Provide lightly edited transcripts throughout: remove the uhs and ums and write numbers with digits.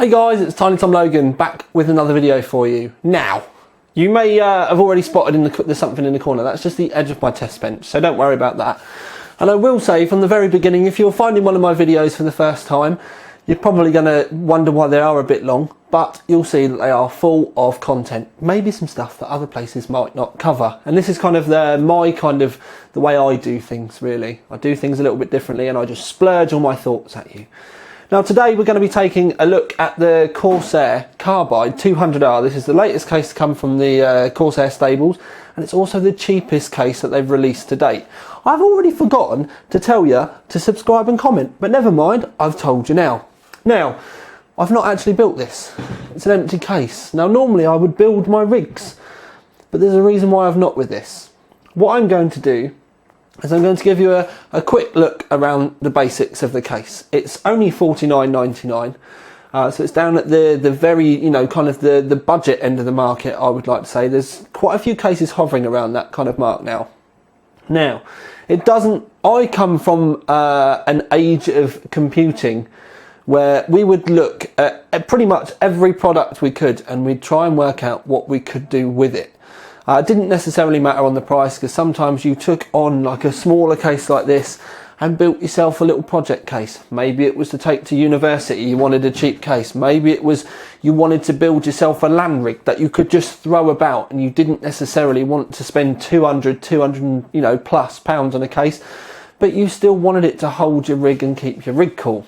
Hey guys, it's Tiny Tom Logan back with another video for you. Now, you may have already spotted there's something in the corner. That's just the edge of my test bench, so don't worry about that. And I will say from the very beginning, if you're finding one of my videos for the first time, you're probably going to wonder why they are a bit long, but you'll see that they are full of content. Maybe some stuff that other places might not cover. And this is kind of the way I do things, really. I do things a little bit differently and I just splurge all my thoughts at you. Now today we're going to be taking a look at the Corsair Carbide 200R. This is the latest case to come from the Corsair stables, and it's also the cheapest case that they've released to date. I've already forgotten to tell you to subscribe and comment, but never mind, I've told you now. Now, I've not actually built this. It's an empty case. Now normally I would build my rigs, but there's a reason why I've not with this. What I'm going to do is I'm going to give you a quick look around the basics of the case. It's only $49.99, so it's down at the very, kind of the budget end of the market, I would like to say. There's quite a few cases hovering around that kind of mark now. Now, I come from an age of computing where we would look at pretty much every product we could and we'd try and work out what we could do with it. It didn't necessarily matter on the price, because sometimes you took on like a smaller case like this and built yourself a little project case. Maybe it was to take to university, you wanted a cheap case. Maybe it was you wanted to build yourself a land rig that you could just throw about and you didn't necessarily want to spend 200 plus pounds on a case, but you still wanted it to hold your rig and keep your rig cool.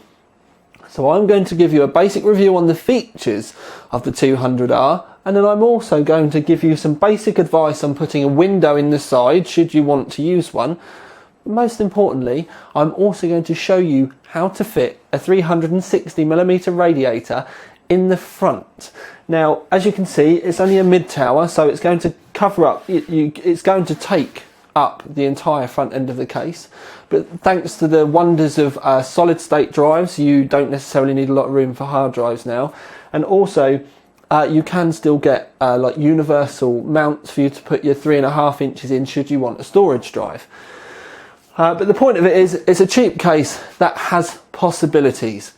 So I'm going to give you a basic review on the features of the 200R, and then I'm also going to give you some basic advice on putting a window in the side should you want to use one. Most importantly, I'm also going to show you how to fit a 360mm radiator in the front. Now, as you can see, it's only a mid-tower, so it's going to cover up, it's going to take up the entire front end of the case, but thanks to the wonders of solid state drives, you don't necessarily need a lot of room for hard drives now. And also you can still get like universal mounts for you to put your 3.5 inches in should you want a storage drive. But the point of it is, it's a cheap case that has possibilities.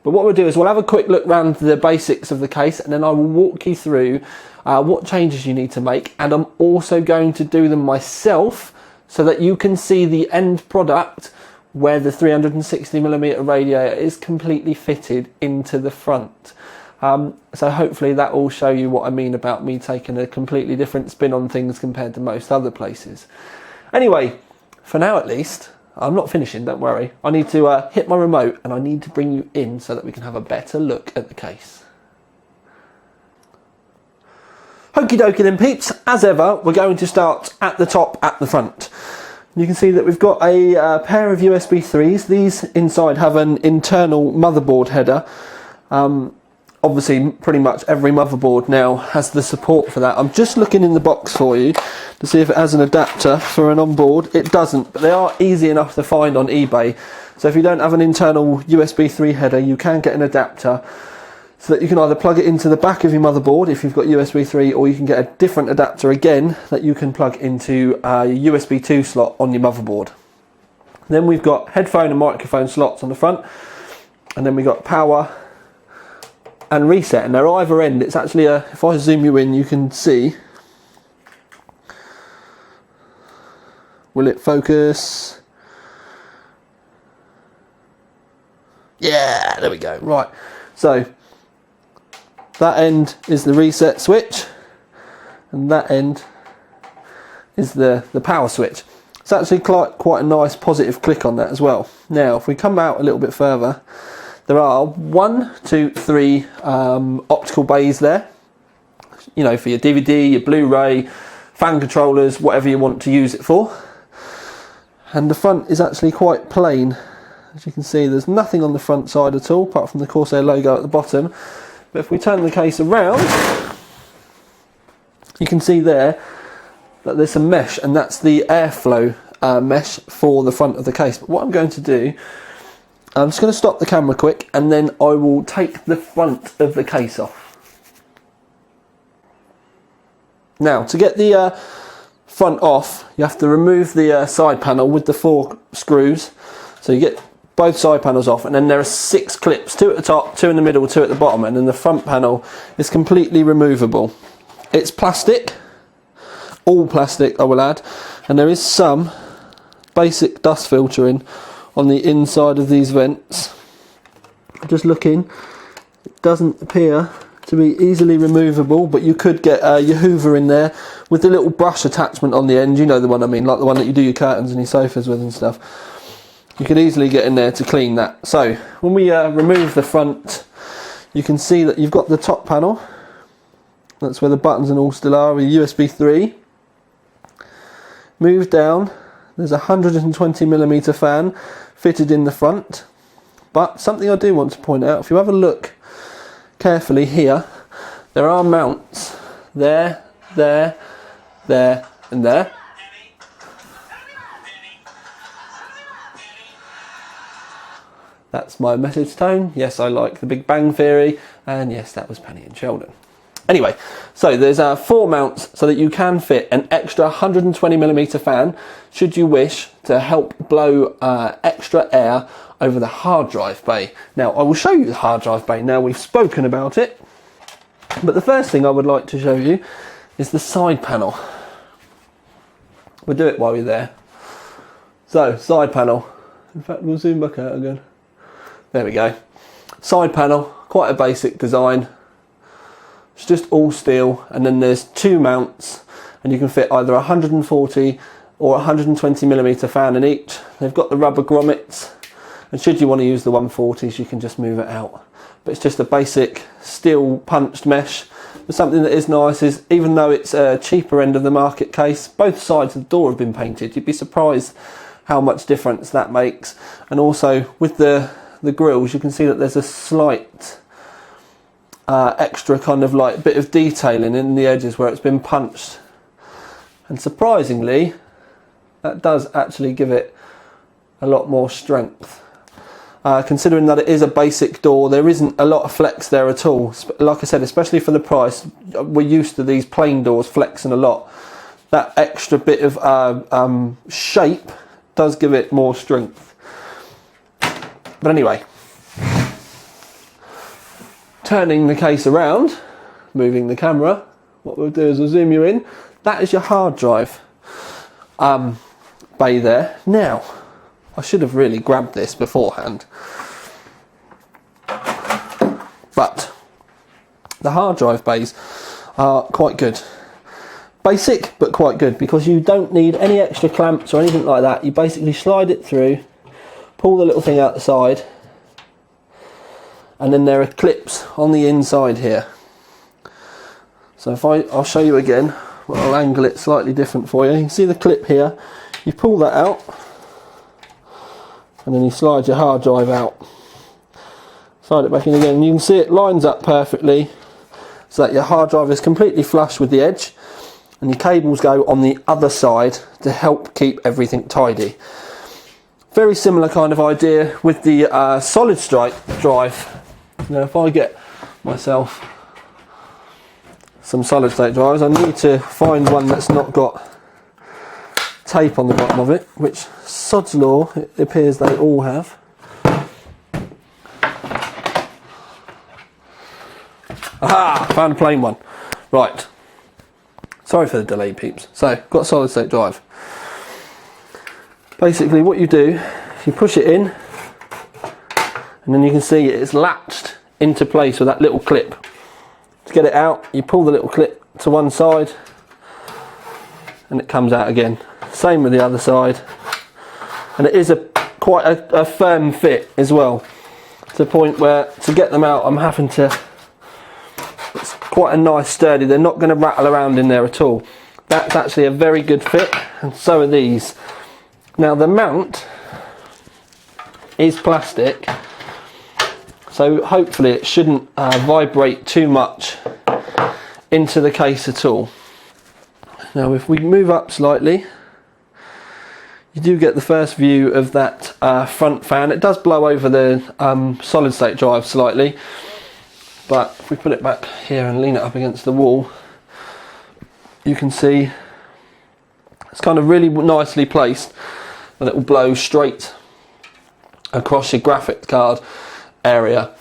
But what we'll do is we'll have a quick look around the basics of the case, and then I will walk you through what changes you need to make, and I'm also going to do them myself so that you can see the end product where the 360mm radiator is completely fitted into the front. So hopefully that will show you what I mean about me taking a completely different spin on things compared to most other places. Anyway, for now at least, I'm not finishing, don't worry. I need to hit my remote and I need to bring you in so that we can have a better look at the case. Okie dokie then peeps, as ever, we're going to start at the top, at the front. You can see that we've got a pair of USB 3s. These inside have an internal motherboard header. Obviously, pretty much every motherboard now has the support for that. I'm just looking in the box for you to see if it has an adapter for an onboard. It doesn't, but they are easy enough to find on eBay. So if you don't have an internal USB 3 header, you can get an adapter so that you can either plug it into the back of your motherboard if you've got USB 3, or you can get a different adapter again that you can plug into your USB 2 slot on your motherboard. Then we've got headphone and microphone slots on the front, and then we've got power and reset, and they're either end. It's actually if I zoom you in, you can see. Will it focus? Yeah, there we go. Right, so that end is the reset switch, and that end is the power switch. It's actually quite a nice positive click on that as well. Now, if we come out a little bit further, there are 1, 2, 3 optical bays there, for your DVD, your Blu-ray, fan controllers, whatever you want to use it for. And the front is actually quite plain. As you can see, there's nothing on the front side at all, apart from the Corsair logo at the bottom. But if we turn the case around, you can see there that there's some mesh, and that's the airflow mesh for the front of the case. But what I'm going to do, I'm just going to stop the camera quick, and then I will take the front of the case off. Now, to get the front off, you have to remove the side panel with the 4 screws. So you get both side panels off, and then there are 6 clips, 2 at the top, 2 in the middle, 2 at the bottom, and then the front panel is completely removable. It's plastic, all plastic I will add, and there is some basic dust filtering on the inside of these vents. Just looking, it doesn't appear to be easily removable, but you could get your hoover in there with the little brush attachment on the end, you know the one I mean, like the one that you do your curtains and your sofas with and stuff. You could easily get in there to clean that. So when we remove the front, you can see that you've got the top panel, that's where the buttons and all still are, with USB 3. Move down, there's a 120mm fan fitted in the front, but something I do want to point out, if you have a look carefully here, there are mounts there, there, there and there. That's my message tone. Yes, I like The Big Bang Theory, and yes, that was Penny and Sheldon. Anyway, so there's 4 mounts so that you can fit an extra 120mm fan should you wish to help blow extra air over the hard drive bay. Now, I will show you the hard drive bay now we've spoken about it, but the first thing I would like to show you is the side panel. We'll do it while we're there. So, side panel. In fact, we'll zoom back out again. There we go. Side panel, quite a basic design. It's just all steel, and then there's 2 mounts, and you can fit either a 140 or 120mm fan in each. They've got the rubber grommets, and should you want to use the 140s, you can just move it out. But it's just a basic steel punched mesh. But something that is nice is, even though it's a cheaper end of the market case, both sides of the door have been painted. You'd be surprised how much difference that makes. And also with the grills, you can see that there's a slight extra kind of like bit of detailing in the edges where it's been punched, and surprisingly that does actually give it a lot more strength. Considering that it is a basic door, there isn't a lot of flex there at all. Like I said, especially for the price, we're used to these plain doors flexing a lot. That extra bit of shape does give it more strength. But anyway, turning the case around, moving the camera, what we'll do is we'll zoom you in. That is your hard drive bay there. Now, I should have really grabbed this beforehand, but the hard drive bays are quite good. Basic, but quite good, because you don't need any extra clamps or anything like that. You basically slide it through, pull the little thing out the side, and then there are clips on the inside here. So if I'll show you again, I'll angle it slightly different for you. You can see the clip here, you pull that out, and then you slide your hard drive out. Slide it back in again, and you can see it lines up perfectly, so that your hard drive is completely flush with the edge, and your cables go on the other side to help keep everything tidy. Very similar kind of idea with the solid state drive. Now if I get myself some solid state drives, I need to find one that's not got tape on the bottom of it, which, sod's law, it appears they all have. Aha! Found a plain one. Right. Sorry for the delay, peeps. So, got a solid state drive. Basically what you do, you push it in, and then you can see it's latched into place with that little clip. To get it out, you pull the little clip to one side, and it comes out again. Same with the other side, and it is quite a firm fit as well, to the point where to get them out I'm having to, it's quite a nice sturdy, they're not going to rattle around in there at all. That's actually a very good fit, and so are these. Now the mount is plastic, so hopefully it shouldn't vibrate too much into the case at all. Now if we move up slightly, you do get the first view of that front fan. It does blow over the solid state drive slightly, but if we put it back here and lean it up against the wall, you can see it's kind of really nicely placed, and it will blow straight across your graphics card area.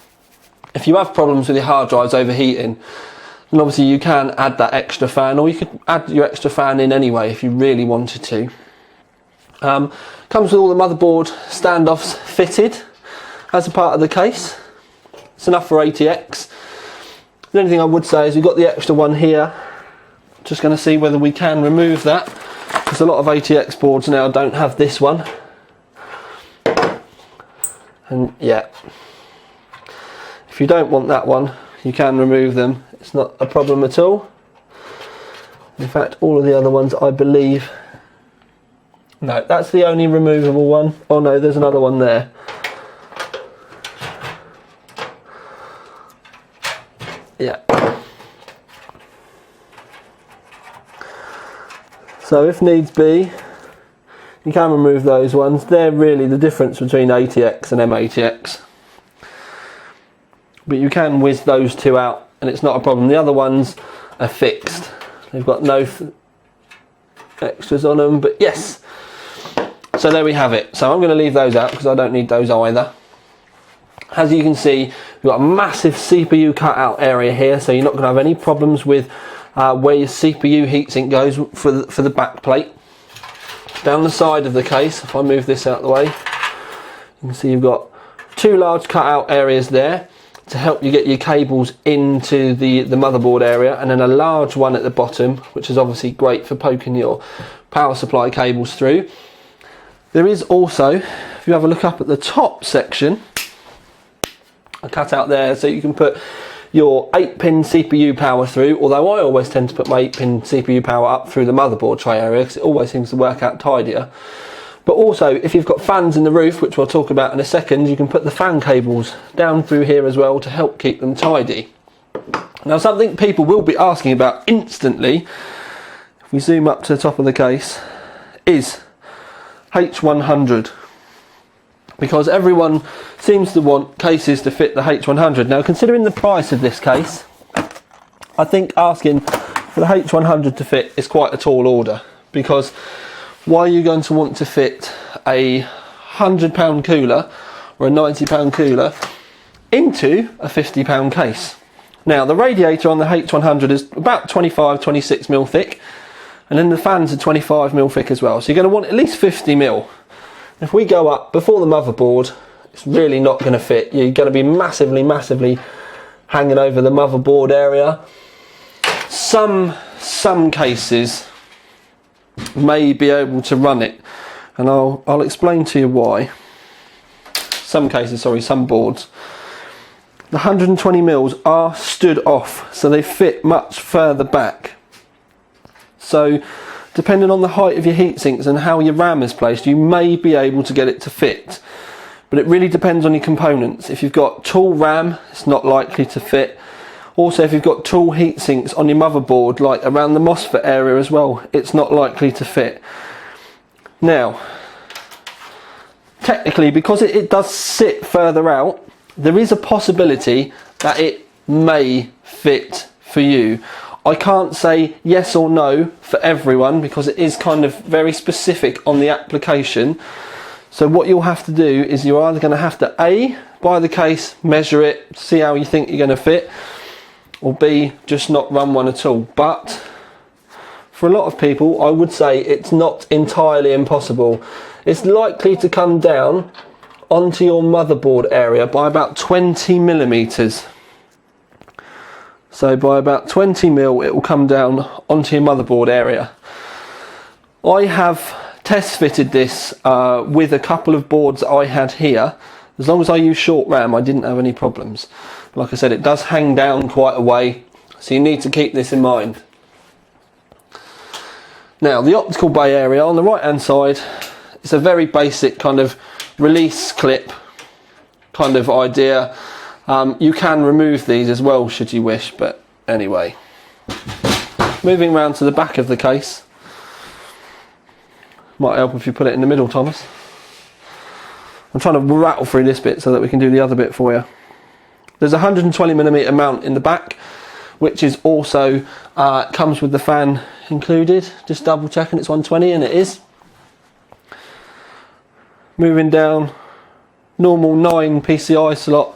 If you have problems with your hard drives overheating, then obviously you can add that extra fan, or you could add your extra fan in anyway if you really wanted to. Comes with all the motherboard standoffs fitted as a part of the case. It's enough for ATX. The only thing I would say is we've got the extra one here. Just going to see whether we can remove that, because a lot of ATX boards now don't have this one. And yeah, if you don't want that one, you can remove them. It's not a problem at all. In fact, all of the other ones, I believe... No, that's the only removable one. Oh no, there's another one there. Yeah. So if needs be, you can remove those ones. They're really the difference between ATX and MATX. But you can whiz those two out and it's not a problem. The other ones are fixed. They've got no extras on them, but yes. So there we have it. So I'm going to leave those out because I don't need those either. As you can see, we've got a massive CPU cutout area here, so you're not going to have any problems with where your CPU heatsink goes for the back plate. Down the side of the case, if I move this out of the way, you can see you've got two large cutout areas there to help you get your cables into the motherboard area, and then a large one at the bottom, which is obviously great for poking your power supply cables through. There is also, if you have a look up at the top section, a cutout there so you can put your 8-pin CPU power through, although I always tend to put my 8-pin CPU power up through the motherboard tray area because it always seems to work out tidier. But also, if you've got fans in the roof, which we'll talk about in a second, you can put the fan cables down through here as well to help keep them tidy. Now, something people will be asking about instantly, if we zoom up to the top of the case, is H100. Because everyone seems to want cases to fit the H100. Now, considering the price of this case, I think asking for the H100 to fit is quite a tall order, because why are you going to want to fit a £100 cooler or a £90 cooler into a £50 case? Now, the radiator on the H100 is about 25-26mm thick, and then the fans are 25mm thick as well, so you're going to want at least 50mm. If we go up before the motherboard, it's really not going to fit. You're going to be massively hanging over the motherboard area. Some cases may be able to run it, and I'll explain to you why. Some cases, sorry, some boards. The 120mm are stood off, so they fit much further back. So depending on the height of your heat sinks and how your RAM is placed, you may be able to get it to fit. But it really depends on your components. If you've got tall RAM, it's not likely to fit. Also, if you've got tall heat sinks on your motherboard, like around the MOSFET area as well, it's not likely to fit. Now, technically, because it does sit further out, there is a possibility that it may fit for you. I can't say yes or no for everyone because it is kind of very specific on the application. So what you'll have to do is you're either going to have to A, buy the case, measure it, see how you think you're going to fit, or B, just not run one at all. But for a lot of people, I would say it's not entirely impossible. It's likely to come down onto your motherboard area by about 20mm. So by about 20mm it will come down onto your motherboard area. I have test fitted this with a couple of boards that I had here. As long as I use short RAM, I didn't have any problems. Like I said, it does hang down quite a way, so you need to keep this in mind. Now, the optical bay area on the right hand side is a very basic kind of release clip kind of idea. You can remove these as well should you wish, but anyway. Moving round to the back of the case. Might help if you put it in the middle, Thomas. I'm trying to rattle through this bit so that we can do the other bit for you. There's a 120mm mount in the back, which is also comes with the fan included. Just double checking it's 120, and it is. Moving down, normal 9 PCI slot,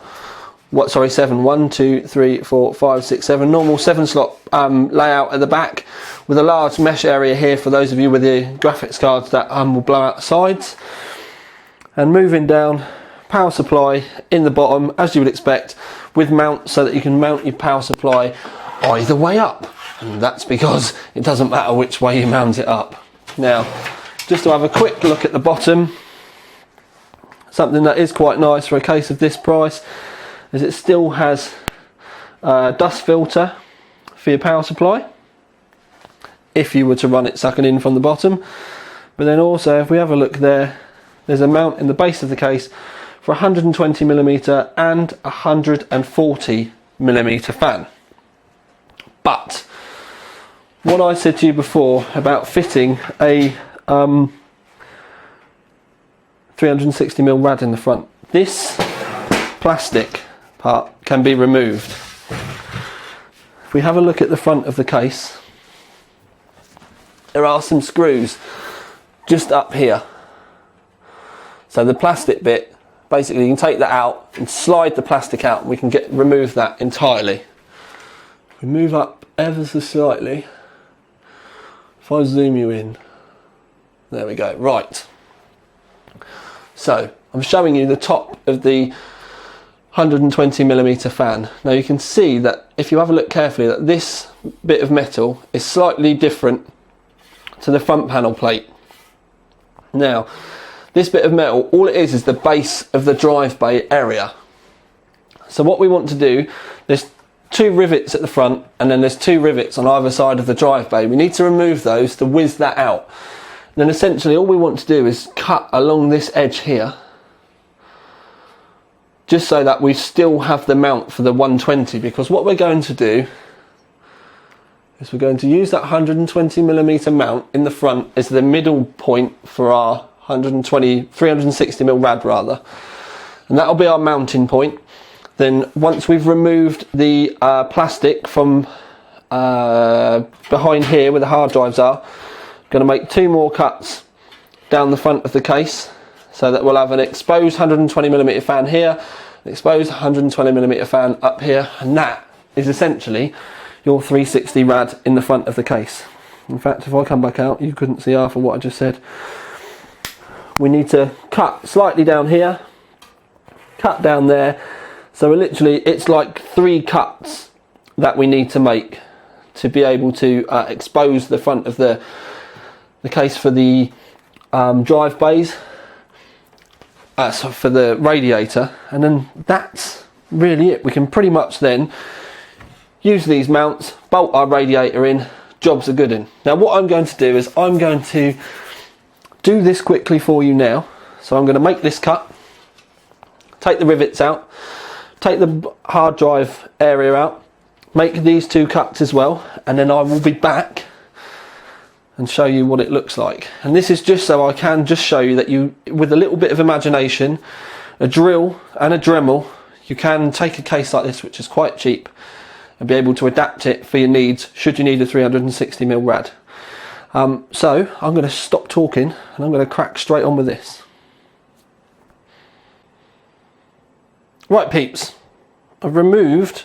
7, 1, 2, 3, 4, 5, 6, 7, normal 7 slot layout at the back, with a large mesh area here for those of you with the graphics cards that will blow out the sides. And moving down, power supply in the bottom, as you would expect, with mounts so that you can mount your power supply either way up. And that's because it doesn't matter which way you mount it up. Now, just to have a quick look at the bottom, something that is quite nice for a case of this price is it still has a dust filter for your power supply, if you were to run it sucking in from the bottom. But then also, if we have a look there, there's a mount in the base of the case for 120mm and 140mm fan. But what I said to you before about fitting a 360mm rad in the front, this plastic part can be removed. If we have a look at the front of the case, there are some screws just up here. So the plastic bit, basically you can take that out and slide the plastic out, and we can remove that entirely. If we move up ever so slightly, if I zoom you in, there we go, right. So I'm showing you the top of the 120mm fan. Now you can see that if you have a look carefully, that this bit of metal is slightly different to the front panel plate. Now this bit of metal, all it is the base of the drive bay area. So what we want to do, there's 2 rivets at the front and then there's 2 rivets on either side of the drive bay. We need to remove those to whiz that out. And then essentially all we want to do is cut along this edge here, just so that we still have the mount for the 120, because what we're going to do is we're going to use that 120mm mount in the front as the middle point for our 360mm rad rather, and that'll be our mounting point. Then once we've removed the plastic from behind here where the hard drives are, I'm going to make 2 more cuts down the front of the case, so that we'll have an exposed 120mm fan here, an exposed 120mm fan up here, and that is essentially your 360 rad in the front of the case. In fact, if I come back out, you couldn't see half of what I just said. We need to cut slightly down here, cut down there, so literally it's like 3 cuts that we need to make to be able to expose the front of the case for the drive bays, so for the radiator, and then that's really it. We can pretty much then use these mounts, bolt our radiator in, jobs are good in. Now what I'm going to do is I'm going to do this quickly for you now. So I'm going to make this cut, take the rivets out, take the hard drive area out, make these 2 cuts as well, and then I will be back and show you what it looks like. And this is just so I can just show you that you, with a little bit of imagination, a drill and a Dremel, you can take a case like this, which is quite cheap, and be able to adapt it for your needs should you need a 360mm rad. So I'm going to stop talking and I'm going to crack straight on with this. Right peeps, I've removed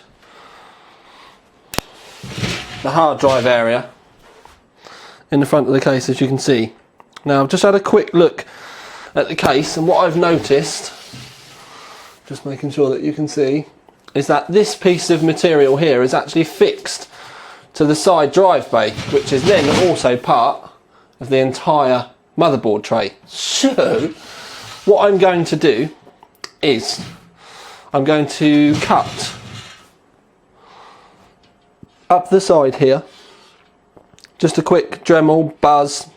the hard drive area in the front of the case, as you can see. Now I've just had a quick look at the case, and what I've noticed, just making sure that you can see, is that this piece of material here is actually fixed to the side drive bay, which is then also part of the entire motherboard tray. So what I'm going to do is I'm going to cut up the side here, just a quick Dremel, buzz,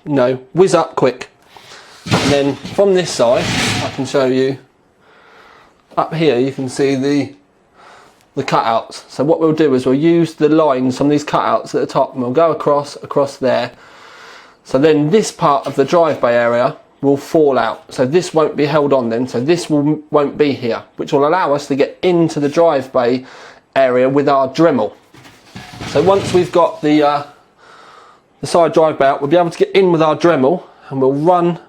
whiz up quick, and then from this side I can show you up here. You can see the cutouts. So what we'll do is we'll use the lines from these cutouts at the top, and we'll go across there. So then this part of the drive bay area will fall out, so this won't be held on then, so this won't be here, which will allow us to get into the drive bay area with our Dremel. So once we've got the side drive bay out, we'll be able to get in with our Dremel, and we'll run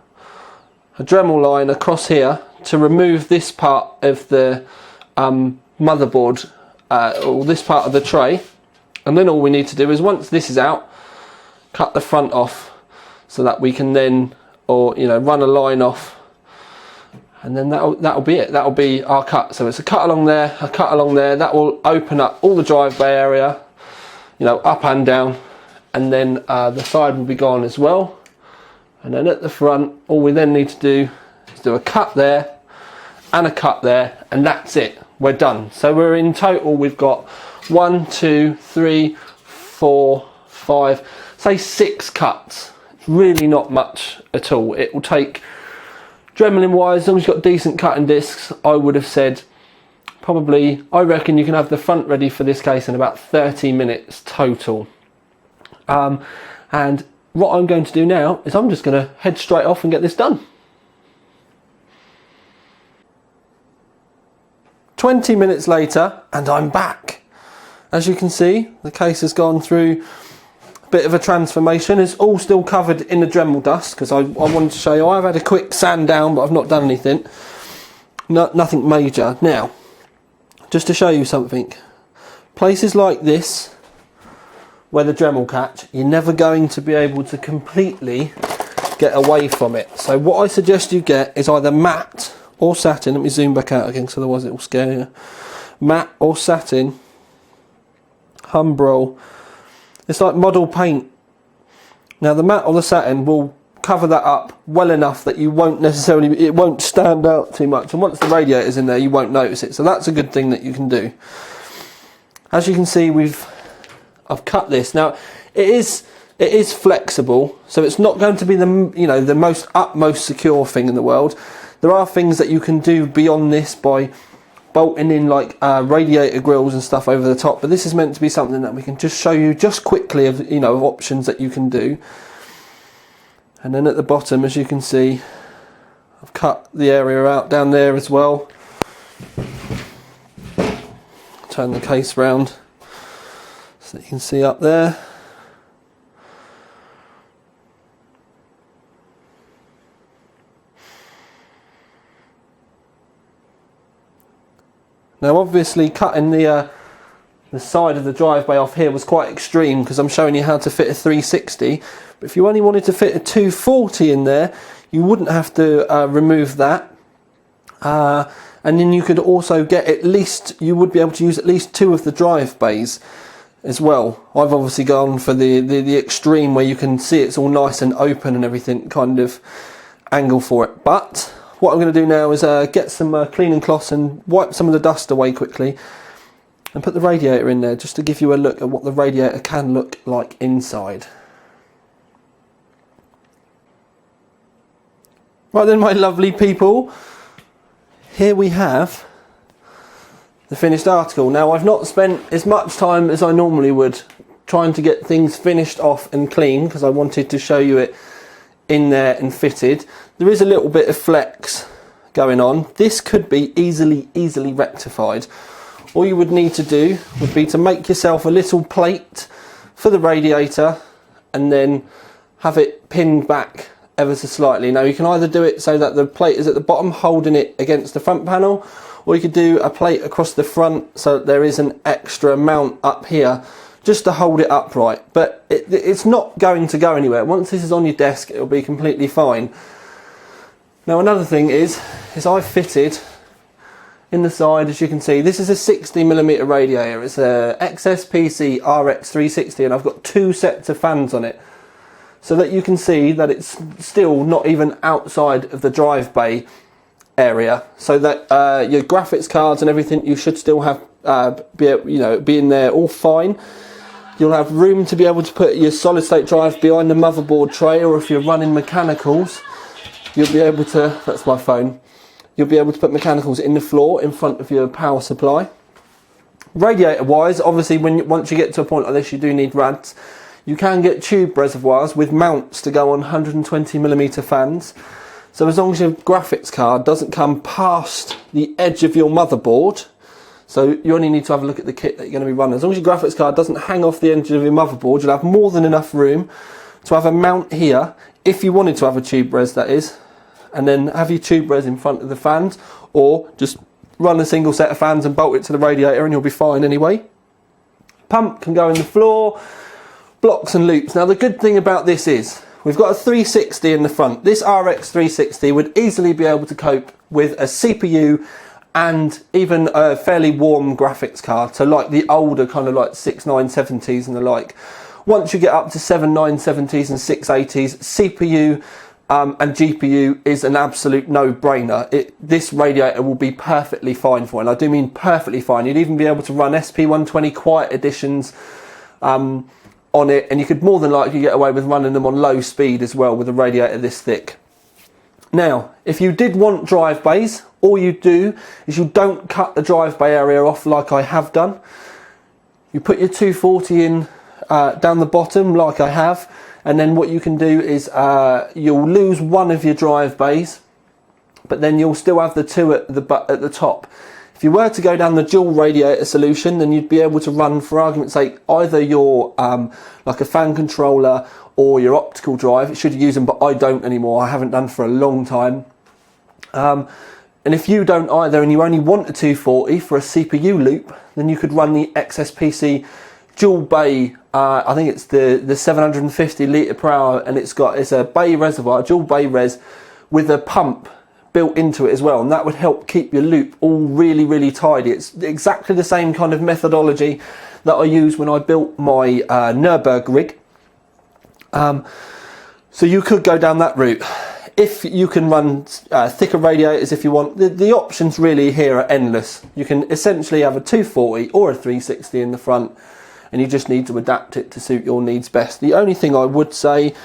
a Dremel line across here to remove this part of the motherboard, or this part of the tray, and then all we need to do is, once this is out, cut the front off so that we can then, or run a line off, and then that'll be it. That'll be our cut. So it's a cut along there, a cut along there. That will open up all the drive bay area, up and down, and then the side will be gone as well. And then at the front, all we then need to do is do a cut there and a cut there, and that's it. We're done. So we're in total, we've got 1, 2, 3, 4, 5, say 6 cuts. It's really not much at all. It will take, Dremel wise, as long as you've got decent cutting discs, I would have said probably, I reckon you can have the front ready for this case in about 30 minutes total. And what I'm going to do now is I'm just going to head straight off and get this done. 20 minutes later and I'm back. As you can see, the case has gone through a bit of a transformation. It's all still covered in the Dremel dust because I wanted to show you I've had a quick sand down, but I've not done anything. Nothing major. Now, just to show you something, places like this where the Dremel catch, you're never going to be able to completely get away from it. So what I suggest you get is either matte or satin. Let me zoom back out again because otherwise it will scare you. Matte or satin, Humbrol. It's like model paint. Now the matte or the satin will cover that up well enough that you won't necessarily, it won't stand out too much, and once the radiator's in there you won't notice it. So that's a good thing that you can do. As you can see, I've cut this. Now it is flexible, so it's not going to be the most utmost secure thing in the world. There are things that you can do beyond this by bolting in like radiator grills and stuff over the top, but this is meant to be something that we can just show you just quickly of of options that you can do. And then at the bottom, as you can see, I've cut the area out down there as well. Turn the case round so you can see up there. Now obviously cutting the side of the drive bay off here was quite extreme because I'm showing you how to fit a 360, but if you only wanted to fit a 240 in there, you wouldn't have to remove that, and then you could also get you would be able to use at least 2 of the drive bays as well. I've obviously gone for the extreme where you can see it's all nice and open and everything kind of angle for it. But what I'm going to do now is get some cleaning cloths and wipe some of the dust away quickly and put the radiator in there just to give you a look at what the radiator can look like inside. Right then, my lovely people, here we have the finished article. Now I've not spent as much time as I normally would trying to get things finished off and clean because I wanted to show you it in there and fitted. There is a little bit of flex going on. This could be easily rectified. All you would need to do would be to make yourself a little plate for the radiator and then have it pinned back ever so slightly. Now you can either do it so that the plate is at the bottom holding it against the front panel, or you could do a plate across the front so that there is an extra mount up here just to hold it upright. But it's not going to go anywhere. Once this is on your desk, it'll be completely fine. Now another thing is I've fitted in the side, as you can see, this is a 60mm radiator. It's a XSPC RX 360 and I've got 2 sets of fans on it, so that you can see that it's still not even outside of the drive bay area, so that your graphics cards and everything you should still have be in there all fine. You'll have room to be able to put your solid state drive behind the motherboard tray, or if you're running mechanicals, you'll be able to, that's my phone, you'll be able to put mechanicals in the floor in front of your power supply. Radiator wise, obviously once you get to a point like this, you do need rads. You can get tube reservoirs with mounts to go on 120mm fans. So as long as your graphics card doesn't come past the edge of your motherboard, so you only need to have a look at the kit that you're going to be running. As long as your graphics card doesn't hang off the edge of your motherboard, you'll have more than enough room to have a mount here, if you wanted to have a tube res that is, and then have your tube res in front of the fans, or just run a single set of fans and bolt it to the radiator and you'll be fine anyway. Pump can go in the floor, blocks and loops. Now the good thing about this is we've got a 360 in the front. This RX 360 would easily be able to cope with a CPU and even a fairly warm graphics card, so like the older kind of like 6970s and the like. Once you get up to 7970s and 680s, CPU and GPU is an absolute no-brainer. This radiator will be perfectly fine for it, and I do mean perfectly fine. You'd even be able to run SP120 Quiet Editions on it, and you could more than likely get away with running them on low speed as well with a radiator this thick. Now, if you did want drive bays, all you do is you don't cut the drive bay area off like I have done. You put your 240 in down the bottom like I have, and then what you can do is you'll lose one of your drive bays, but then you'll still have the two at the top. If you were to go down the dual radiator solution, then you'd be able to run, for argument's sake, either your like a fan controller or your optical drive. It should use them, but I don't anymore. I haven't done for a long time. And if you don't either, and you only want a 240 for a CPU loop, then you could run the XSPC dual bay. I think it's the 750 litre per hour, and it's a bay reservoir, dual bay res, with a pump built into it as well, and that would help keep your loop all really, really tidy. It's exactly the same kind of methodology that I used when I built my Nürburg rig. So you could go down that route. If you can run thicker radiators if you want, the options really here are endless. You can essentially have a 240 or a 360 in the front, and you just need to adapt it to suit your needs best. The only thing I would say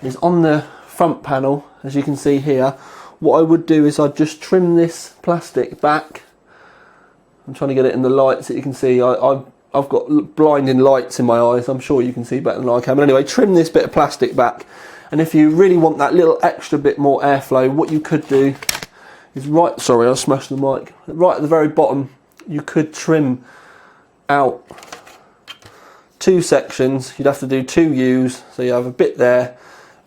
is on the front panel, as you can see here, what I would do is I'd just trim this plastic back. I'm trying to get it in the light so you can see. I've got blinding lights in my eyes. I'm sure you can see better than I can. But anyway, trim this bit of plastic back. And if you really want that little extra bit more airflow, what you could do is sorry, I smashed the mic. Right at the very bottom, you could trim out two sections. You'd have to do two U's, so you have a bit there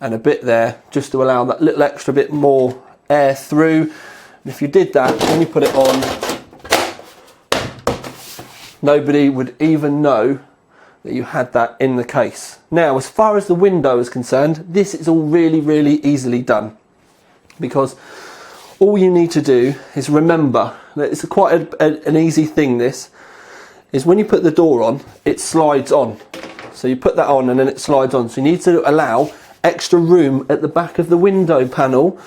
and a bit there, just to allow that little extra bit more air through. And if you did that, when you put it on, nobody would even know that you had that in the case. Now, as far as the window is concerned, this is all really, really easily done, because all you need to do is remember that it's quite an easy thing. This is when you put the door on, it slides on. So you put that on and then it slides on. So you need to allow extra room at the back of the window panel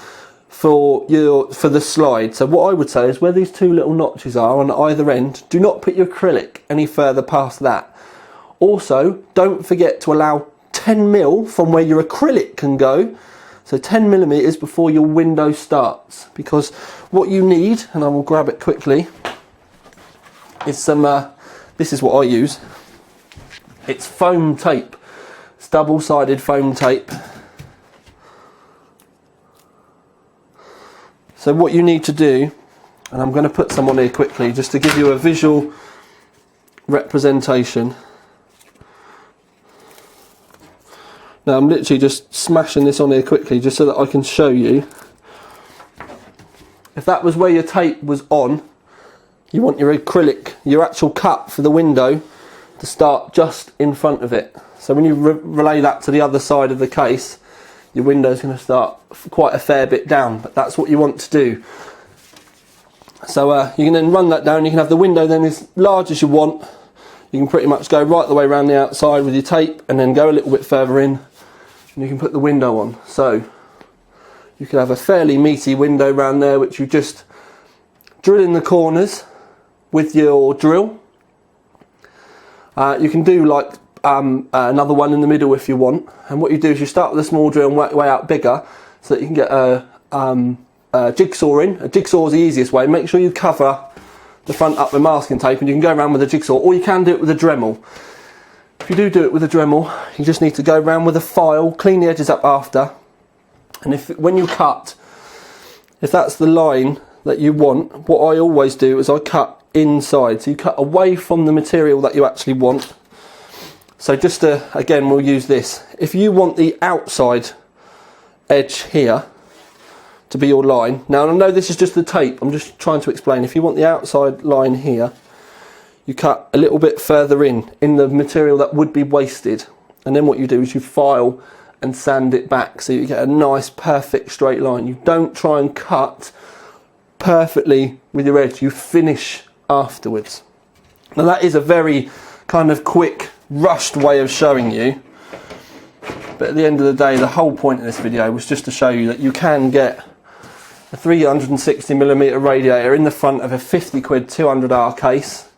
for the slide. So what I would say is where these two little notches are on either end, do not put your acrylic any further past that. Also, don't forget to allow 10mm from where your acrylic can go, so 10mm before your window starts, because what you need, and I will grab it quickly, is some, this is what I use, it's foam tape. It's double-sided foam tape. So what you need to do, and I'm going to put some on here quickly just to give you a visual representation. Now I'm literally just smashing this on here quickly just so that I can show you. If that was where your tape was on, you want your acrylic, your actual cut for the window, to start just in front of it. So when you relay that to the other side of the case, your window's going to start quite a fair bit down, but that's what you want to do. So you can then run that down. You can have the window then as large as you want. You can pretty much go right the way around the outside with your tape, and then go a little bit further in, and you can put the window on. So you can have a fairly meaty window around there, which you just drill in the corners with your drill. You can do like another one in the middle if you want, and what you do is you start with a small drill and work your way out bigger so that you can get a jigsaw in. A jigsaw is the easiest way. Make sure you cover the front up with masking tape, and you can go around with a jigsaw, or you can do it with a Dremel. If you do it with a Dremel, you just need to go around with a file, clean the edges up after, and when you cut, if that's the line that you want, what I always do is I cut inside, so you cut away from the material that you actually want. So just to, again, we'll use this. If you want the outside edge here, to be your line. Now I know this is just the tape, I'm just trying to explain. If you want the outside line here, you cut a little bit further in the material that would be wasted, and then what you do is you file and sand it back so you get a nice perfect straight line. You don't try and cut perfectly with your edge, you finish afterwards. Now that is a very kind of quick, rushed way of showing you, but at the end of the day the whole point of this video was just to show you that you can get a 360mm radiator in the front of a 50 quid 200R case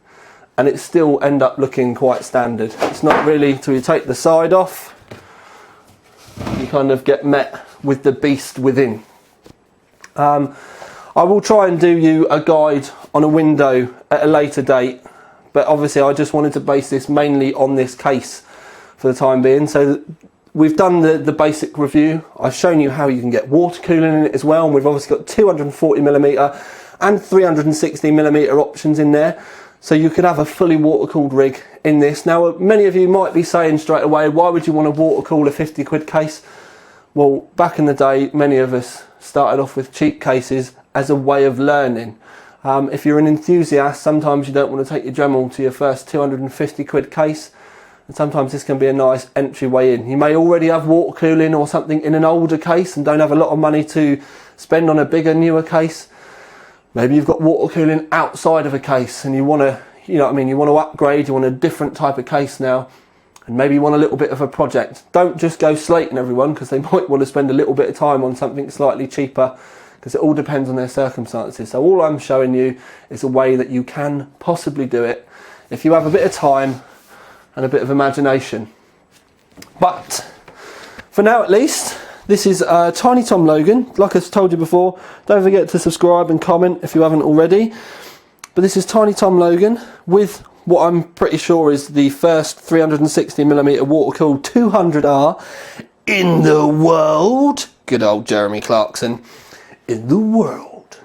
and it still end up looking quite standard. It's not really till you take the side off you kind of get met with the beast within. I will try and do you a guide on a window at a later date, but obviously I just wanted to base this mainly on this case for the time being. So we've done the basic review. I've shown you how you can get water cooling in it as well, and we've obviously got 240mm and 360mm options in there, so you could have a fully water cooled rig in this. Now many of you might be saying straight away, why would you want to water cool a 50 quid case? Well, back in the day many of us started off with cheap cases as a way of learning. If you're an enthusiast, sometimes you don't want to take your Dremel to your first 250 quid case, and sometimes this can be a nice entryway in. You may already have water cooling or something in an older case and don't have a lot of money to spend on a bigger, newer case. Maybe you've got water cooling outside of a case and you want to, you know what I mean, you want to upgrade, you want a different type of case now, and maybe you want a little bit of a project. Don't just go slating everyone, because they might want to spend a little bit of time on something slightly cheaper, because it all depends on their circumstances. So all I'm showing you is a way that you can possibly do it if you have a bit of time and a bit of imagination. But for now at least, this is Tiny Tom Logan. Like I told you before, don't forget to subscribe and comment if you haven't already. But this is Tiny Tom Logan with what I'm pretty sure is the first 360mm water-cooled 200R in the world. Good old Jeremy Clarkson. In the world.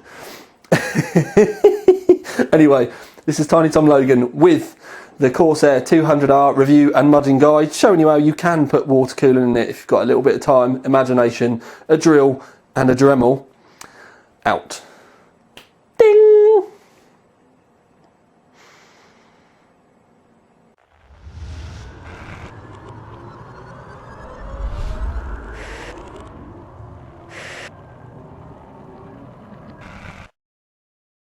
Anyway, this is Tiny Tom Logan with the Corsair 200R review and mudding guide, showing you how you can put water cooling in it if you've got a little bit of time, imagination, a drill and a Dremel. Out.